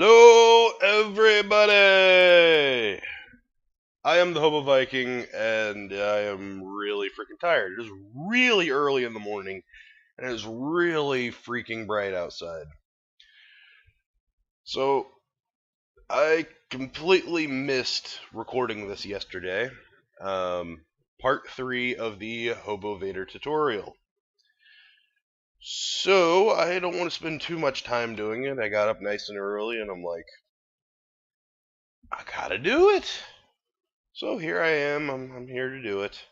Hello, everybody! I am the Hobo Viking, and I am really freaking tired. It is really early in the morning, and it is really freaking bright outside. So, I completely missed recording this yesterday. Part 3 of the Hobovator tutorial. So, I don't want to spend too much time doing it. I got up nice and early, and I'm like, I gotta do it! So here I am. I'm here to do it.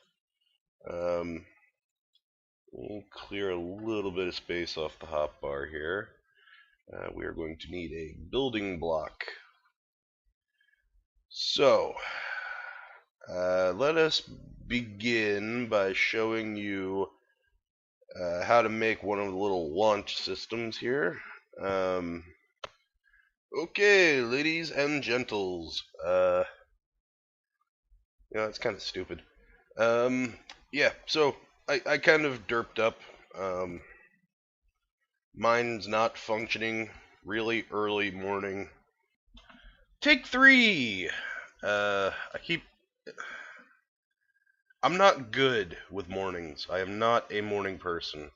We'll clear a little bit of space off the hotbar here. We are going to need a building block. So let us begin by showing you how to make one of the little launch systems here. Okay, ladies and gentles. It's kind of stupid. Yeah, so I kind of derped up. Mine's not functioning. Really early morning. Take 3! I'm not good with mornings. I am not a morning person.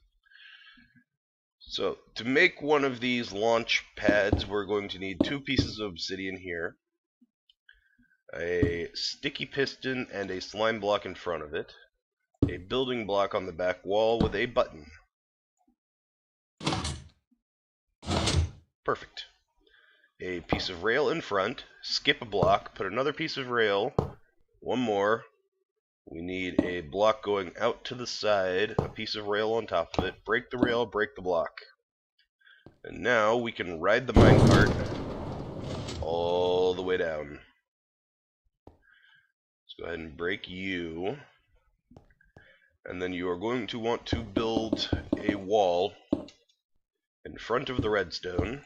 So, to make one of these launch pads, we're going to need 2 pieces of obsidian here, a sticky piston and a slime block in front of it, a building block on the back wall with a button. Perfect. A piece of rail in front, skip a block, put another piece of rail, one more. We need a block going out to the side, a piece of rail on top of it, break the rail, break the block. And now we can ride the minecart all the way down. Let's go ahead and break you. And then you are going to want to build a wall in front of the redstone.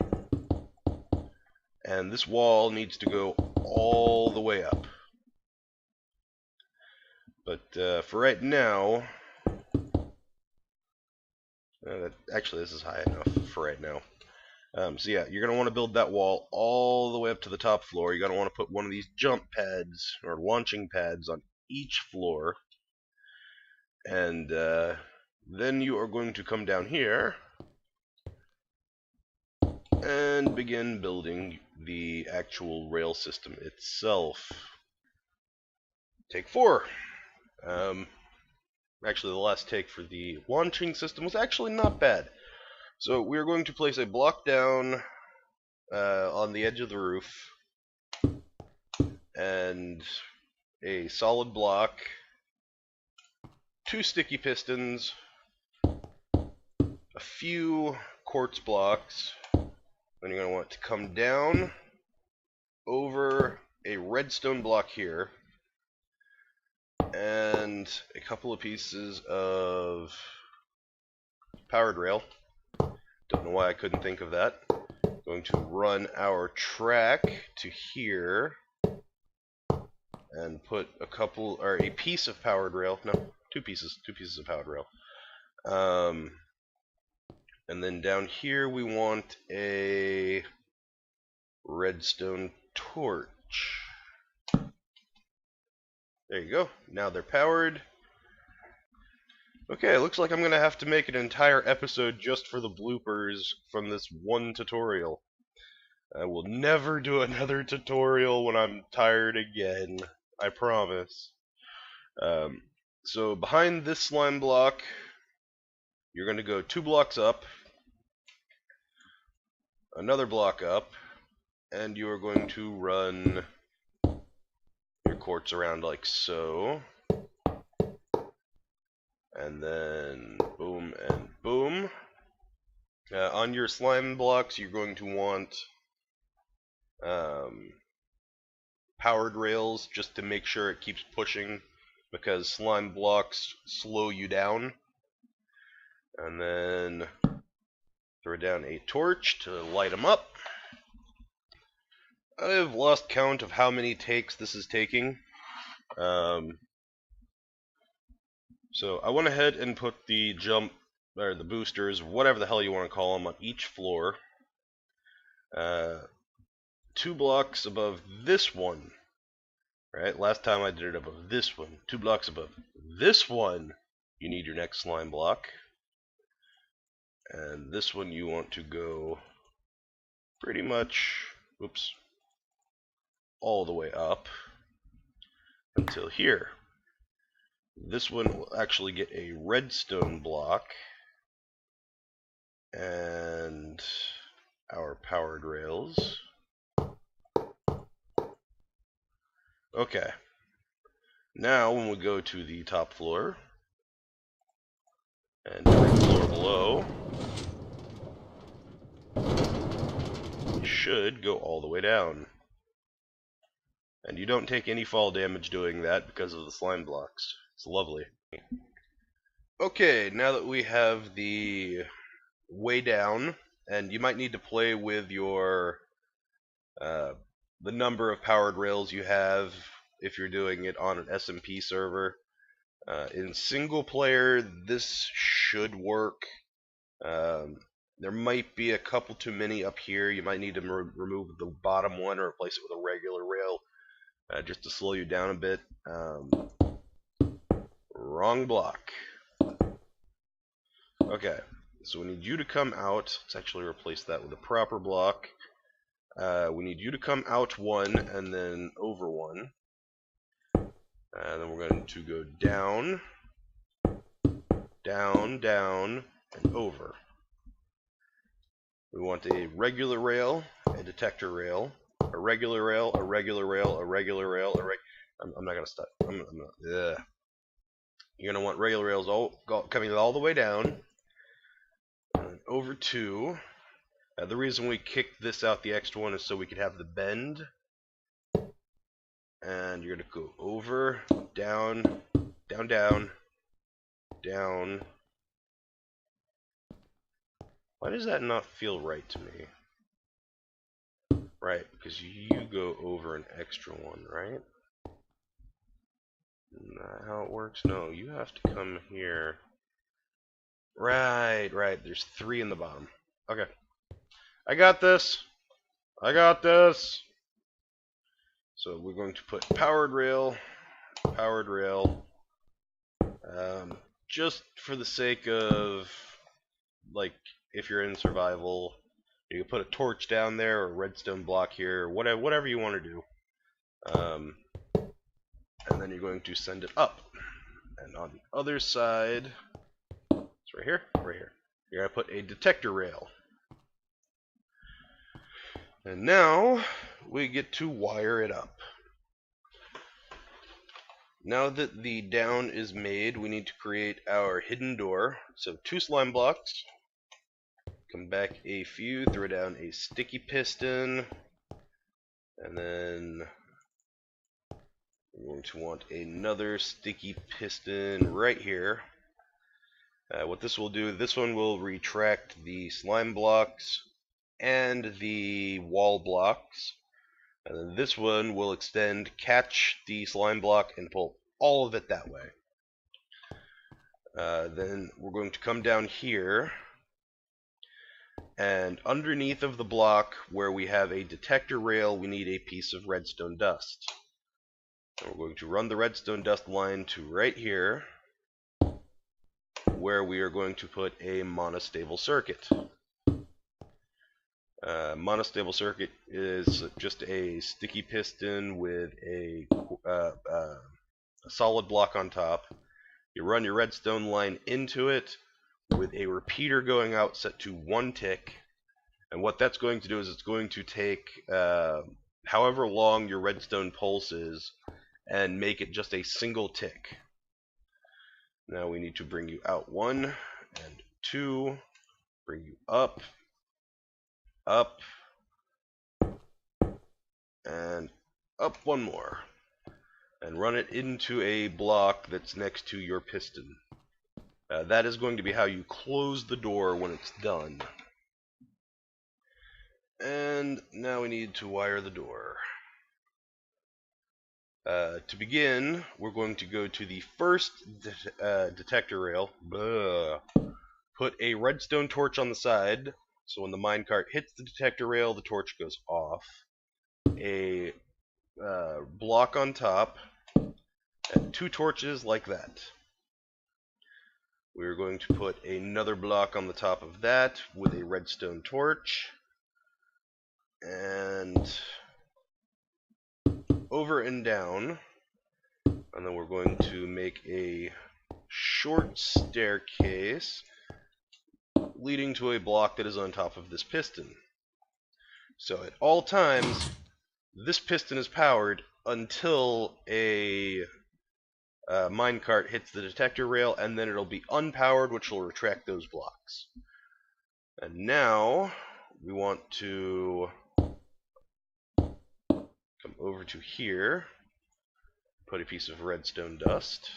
And this wall needs to go all the way up. But for right now, actually this is high enough for right now. So yeah, you're going to want to build that wall all the way up to the top floor. You're going to want to put one of these jump pads, or launching pads, on each floor. And then you are going to come down here and begin building the actual rail system itself. Take 4. Actually, the last take for the launching system was actually not bad. So we're going to place a block down on the edge of the roof, and a solid block, 2 sticky pistons, a few quartz blocks. Then you're going to want to come down over a redstone block here, and a couple of pieces of powered rail. Don't know why I couldn't think of that. Going to run our track to here and put a piece of powered rail. No, two pieces of powered rail. And then down here we want a redstone torch. There you go. Now they're powered. Okay, it looks like I'm going to have to make an entire episode just for the bloopers from this one tutorial. I will never do another tutorial when I'm tired again. I promise. So behind this slime block, you're going to go 2 blocks up, another block up, and you are going to run your quartz around like so. And then boom and boom. On your slime blocks, you're going to want powered rails just to make sure it keeps pushing, because slime blocks slow you down. And then throw down a torch to light them up. I've lost count of how many takes this is taking. So I went ahead and put the the boosters, whatever the hell you want to call them, on each floor. 2 blocks above this one. Right? Last time I did it above this one. 2 blocks above this one, you need your next slime block. And this one you want to go pretty much, oops, all the way up until here. This one will actually get a redstone block and our powered rails. Okay. Now when we go to the top floor and every floor below, you should go all the way down. And you don't take any fall damage doing that because of the slime blocks. It's lovely. Okay, now that we have the way down, and you might need to play with your the number of powered rails you have if you're doing it on an SMP server. In single player, this should work. There might be a couple too many up here. You might need to remove the bottom one or replace it with a regular rail just to slow you down a bit. Wrong block. Okay, so we need you to come out. Let's actually replace that with a proper block. We need you to come out one and then over one. And then we're going to go down, down, down, and over. We want a regular rail, a detector rail, a regular rail, a regular rail, a regular rail, I'm not going to stop. You're going to want regular rails coming all the way down. And over two. The reason we kicked this out, the extra one, is so we could have the bend. And you're going to go over, down, down, down, down. Why does that not feel right to me? Right, because you go over an extra one, right? Isn't that how it works? No, you have to come here. Right, right. There's 3 in the bottom. Okay. I got this. I got this. So we're going to put powered rail, just for the sake of, like, if you're in survival, you can put a torch down there or a redstone block here, whatever you want to do. And then you're going to send it up. And on the other side, it's right here, right here. You're going to put a detector rail. And now we get to wire it up. Now that the down is made, we need to create our hidden door. So 2 slime blocks. Come back a few, throw down a sticky piston. And then we're going to want another sticky piston right here. What this will do, this one will retract the slime blocks and the wall blocks, and then this one will extend, catch the slime block, and pull all of it that way. Then we're going to come down here, and underneath of the block where we have a detector rail, we need a piece of redstone dust. And we're going to run the redstone dust line to right here, where we are going to put a monostable circuit. Monostable circuit is just a sticky piston with a solid block on top. You run your redstone line into it with a repeater going out set to 1 tick. And what that's going to do is it's going to take however long your redstone pulse is and make it just a single tick. Now we need to bring you out 1 and 2, bring you up, up, and up 1 more, and run it into a block that's next to your piston. That is going to be how you close the door when it's done. And now we need to wire the door. To begin, we're going to go to the first detector rail. Put a redstone torch on the side, so when the minecart hits the detector rail, the torch goes off. a block on top, and 2 torches like that. We're going to put another block on the top of that with a redstone torch, and over and down, and then we're going to make a short staircase leading to a block that is on top of this piston. So at all times, this piston is powered until a minecart hits the detector rail, and then it'll be unpowered, which will retract those blocks. And now we want to come over to here, put a piece of redstone dust,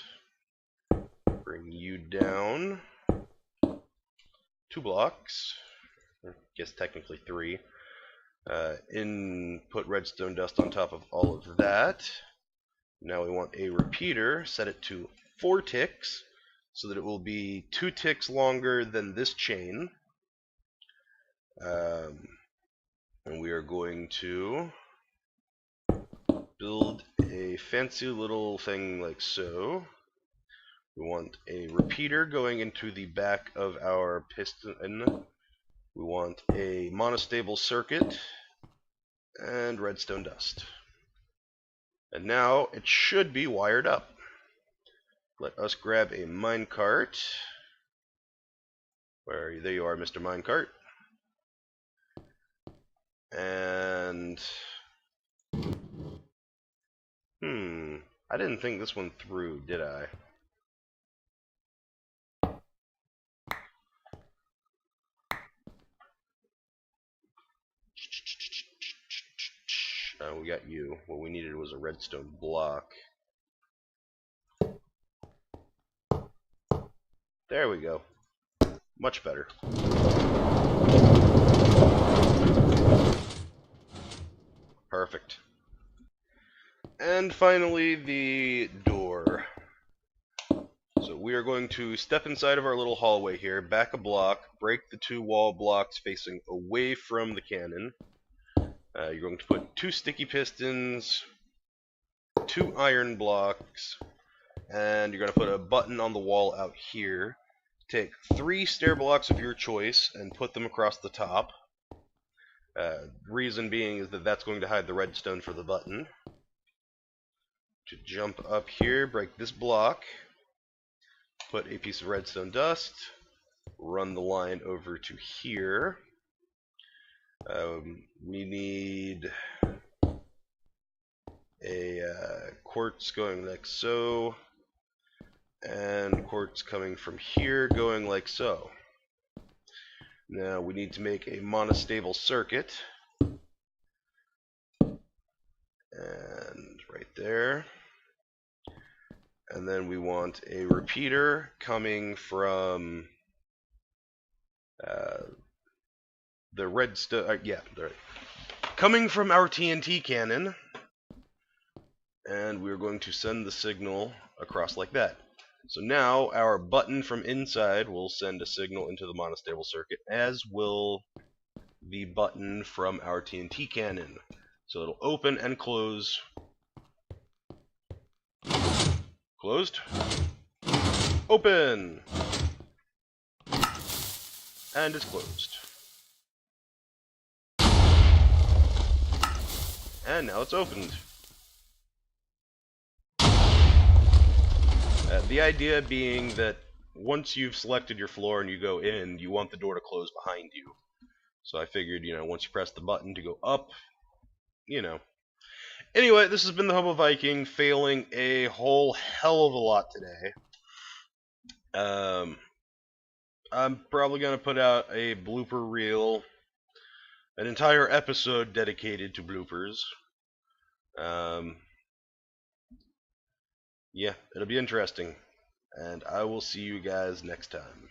bring you down 2 blocks, I guess technically 3, put redstone dust on top of all of that. Now we want a repeater, set it to 4 ticks, so that it will be 2 ticks longer than this chain. And we are going to build a fancy little thing like so. We want a repeater going into the back of our piston. We want a monostable circuit and redstone dust. And now it should be wired up. Let us grab a minecart. There you are, Mr. Minecart. And I didn't think this one through, did I? Oh, we got you. What we needed was a redstone block. There we go. Much better. Perfect. And finally, the door. So we are going to step inside of our little hallway here, back a block, break the 2 wall blocks facing away from the cannon. You're going to put 2 sticky pistons, 2 iron blocks, and you're going to put a button on the wall out here. Take 3 stair blocks of your choice and put them across the top. Reason being is that that's going to hide the redstone for the button. To jump up here, break this block, put a piece of redstone dust, run the line over to here. We need a quartz going like so, and quartz coming from here going like so. Now we need to make a monostable circuit, and right there. And then we want a repeater coming from the redstone, coming from our TNT cannon, and we're going to send the signal across like that. So now our button from inside will send a signal into the monostable circuit, as will the button from our TNT cannon. So it'll open and close. Closed. Open. And it's closed. And now it's opened. The idea being that once you've selected your floor and you go in, you want the door to close behind you. So I figured, once you press the button to go up, Anyway, this has been the Hobo Viking, failing a whole hell of a lot today. I'm probably going to put out a blooper reel, an entire episode dedicated to bloopers. Yeah, it'll be interesting. And I will see you guys next time.